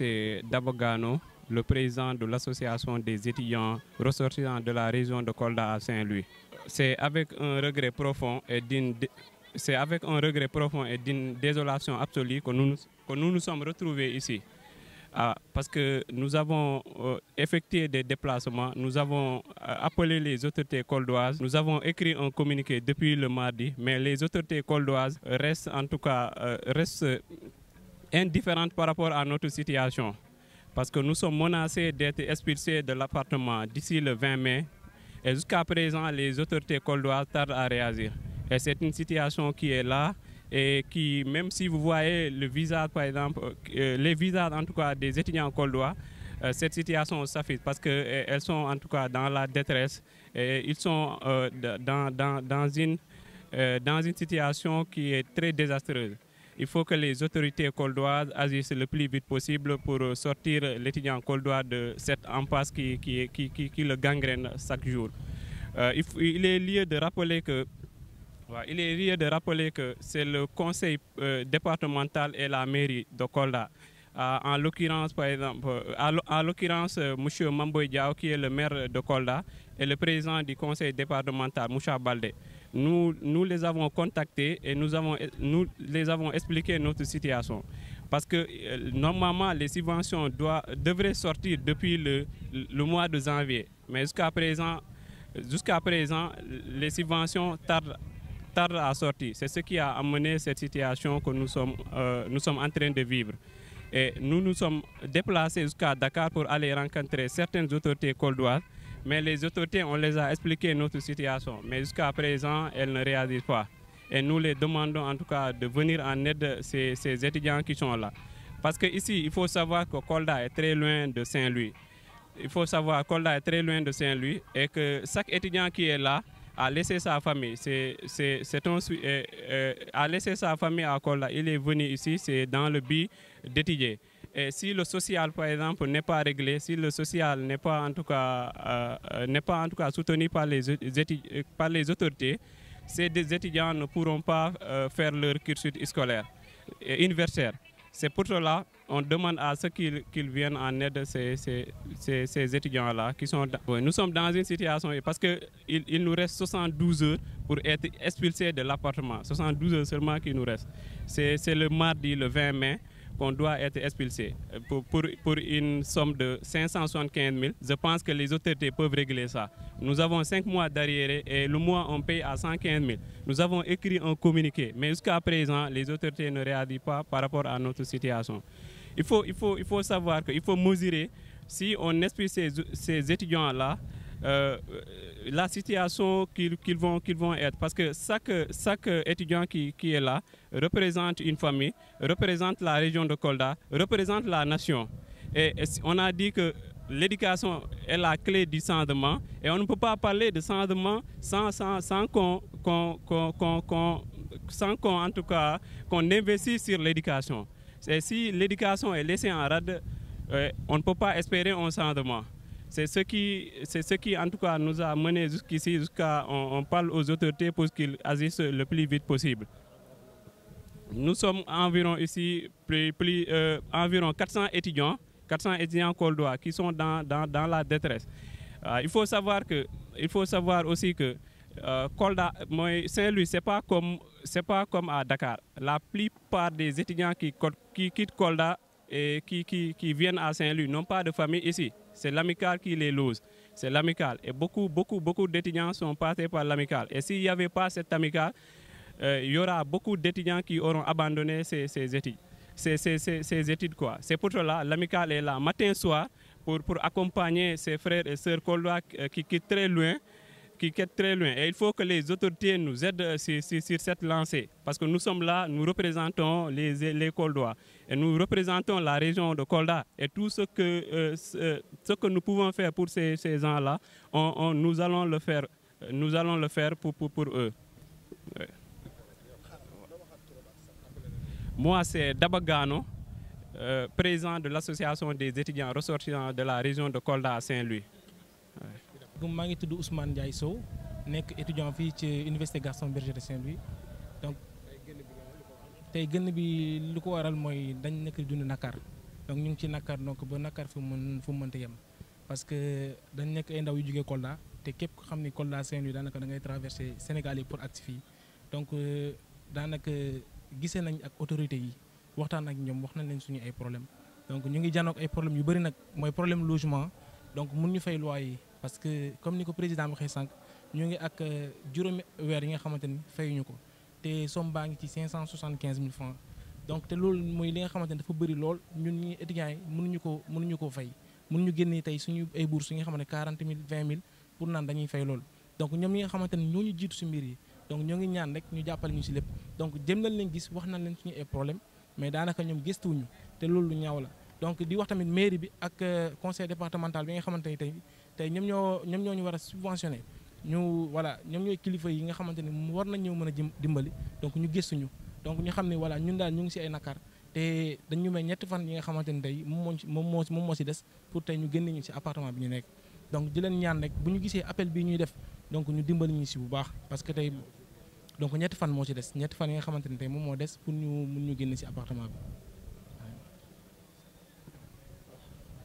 C'est Dabogano, le président de l'association des étudiants ressortissants de la région de Kolda à Saint-Louis. C'est avec un regret profond et d'une désolation absolue que nous sommes retrouvés ici. Parce que nous avons effectué des déplacements, nous avons appelé les autorités coldoises, nous avons écrit un communiqué depuis le mardi, mais les autorités coldoises restent indifférentes par rapport à notre situation. Parce que nous sommes menacés d'être expulsés de l'appartement d'ici le 20 mai. Et jusqu'à présent, les autorités coldoises tardent à réagir. Et c'est une situation qui est là et qui, même si vous voyez le visage, par exemple, les visages en tout cas des étudiants coldois, cette situation s'affiche parce qu'elles sont en tout cas dans la détresse. Et ils sont dans une situation qui est très désastreuse. Il faut que les autorités coldoises agissent le plus vite possible pour sortir l'étudiant coldois de cette impasse qui le gangrène chaque jour. Il est lieu de rappeler que c'est le conseil départemental et la mairie de Kolda. En l'occurrence, par exemple, M. Mamboy Diao, qui est le maire de Kolda, et le président du conseil départemental, Moucha Baldé. Nous les avons contactés et nous les avons expliqué notre situation. Parce que normalement, les subventions devraient sortir depuis le mois de janvier. Mais jusqu'à présent, les subventions tardent à sortir. C'est ce qui a amené cette situation que nous sommes en train de vivre. Et nous nous sommes déplacés jusqu'à Dakar pour aller rencontrer certaines autorités coldoises. Mais les autorités, on les a expliqué notre situation. Mais jusqu'à présent, elles ne réagissent pas. Et nous les demandons en tout cas de venir en aide ces étudiants qui sont là. Parce qu'ici, il faut savoir que Kolda est très loin de Saint-Louis. Il faut savoir que Kolda est très loin de Saint-Louis et que chaque étudiant qui est là a laissé sa famille. A laissé sa famille à Kolda. Il est venu ici, c'est dans le but d'étudier. Et si le social, par exemple, n'est pas réglé, si le social n'est pas en tout cas soutenu par les autorités, ces étudiants ne pourront pas faire leur cursus scolaire et universitaire. C'est pour cela qu'on demande à ceux qu'ils viennent en aide ces étudiants-là qui sont. Nous sommes dans une situation parce qu'il nous reste 72 heures pour être expulsés de l'appartement. 72 heures seulement qu'il nous reste. C'est le mardi, le 20 mai, qu'on doit être expulsé pour une somme de 575 000. Je pense que les autorités peuvent régler ça. Nous avons 5 mois d'arriéré et le mois on paye à 115 000. Nous avons écrit un communiqué, mais jusqu'à présent, les autorités ne réagissent pas par rapport à notre situation. Il faut savoir qu'il faut mesurer si on expulse ces étudiants-là, la situation qu'ils vont être. Parce que chaque étudiant qui est là représente une famille, représente la région de Kolda, représente la nation. Et on a dit que l'éducation est la clé du changement et on ne peut pas parler de changement sans qu'on investisse sur l'éducation. Et si l'éducation est laissée en rade, on ne peut pas espérer un changement. C'est ce qui, en tout cas, nous a mené jusqu'ici, on parle aux autorités pour qu'ils agissent le plus vite possible. Nous sommes environ ici, environ 400 étudiants coldois qui sont dans la détresse. Il faut savoir aussi que Kolda, Saint-Louis, c'est pas comme à Dakar. La plupart des étudiants qui quittent Kolda et qui viennent à Saint-Louis n'ont pas de famille ici. C'est l'amicale qui les lose. C'est l'amicale. Et beaucoup d'étudiants sont passés par l'amicale. Et s'il n'y avait pas cette amicale, il y aura beaucoup d'étudiants qui auront abandonné ces études. Ces études quoi. C'est pour cela l'amicale est là matin et soir pour accompagner ses frères et sœurs coldois qui quittent très loin. Et il faut que les autorités nous aident sur cette lancée. Parce que nous sommes là, nous représentons les Koldois. Et nous représentons la région de Kolda. Et tout ce que nous pouvons faire pour ces gens-là, nous allons le faire. Nous allons le faire pour eux. Ouais. Moi, c'est Dabogano, président de l'association des étudiants ressortissants de la région de Kolda à Saint-Louis. Je suis Ousmane Ndiaye Sow, étudiant à l'Université Gaston Berger de Saint-Louis. Donc, tey gën bi lu ko waral mooy dañ nekk dund Dakar donc ñu ngi ci nakar donc ba nakar fu mu mënta yem parce que dañ nekk ay ndaw yu jógee Kolda te képp ko xam ni Kolda Saint-Louis daanaka da ngay traversé Sénégal yi pour agsi fii donc daanaka gisee nañ ak autorités yi waxtaan ak ñoom wax nañ leen suñu ay problème donc ñu ngi janook ay problème yu bëri nag mooy problème logement donc mun ñu fay loyer yi parce que comme ni ko président waxee sànq ñu ngi ak juróomi weer yi nga xamante ni fayuñu ko te somme baa ngi ci 575 000 francs donc te loolu mooy li nga xamante ni dafa bëri lool ñun ñi étudiants yi mënuñu koo fay mënuñu génnee tey suñu ay bourses yi nga xamante ne 40 000 20 000 pour naan dañuy fay loolu donc ñoom ñi nga xamante ni ñoo ñu jiitu si mbir yi donc ñoo ngi ñaan rek ñu jàppale ñu si lépp donc jëm nañ leen gis wax nañ leen suñu ay problème mais daanaka ñoom gëstuwuñu te loolu lu ñaaw la donc di wax tamit mairie bi ak conseil départemental bi nga xamante ni tey ñoom ñoo ñu war a subventionné ñu voilà ñoom ñooy kilifa yi nga xamante ni war nañ ñëw mën a dimbali donc ñu gëstuñu donc ñu xam ne voilà ñun daal ñu ngi si ay nakar te dañu may ñetti fan yi nga xamante ni tey moom moo si des pour tey ñu génne ñu si appartement bi ñu nekk donc di leen ñaan rek bu ñu gisee appel bii ñuy def donc ñu dimbali ñu si bu baax parce que tey donc ñetti fan moo si des ñetti fan yi nga xamante ni tey moom moo des pour ñu mun ñu génne si appartement bi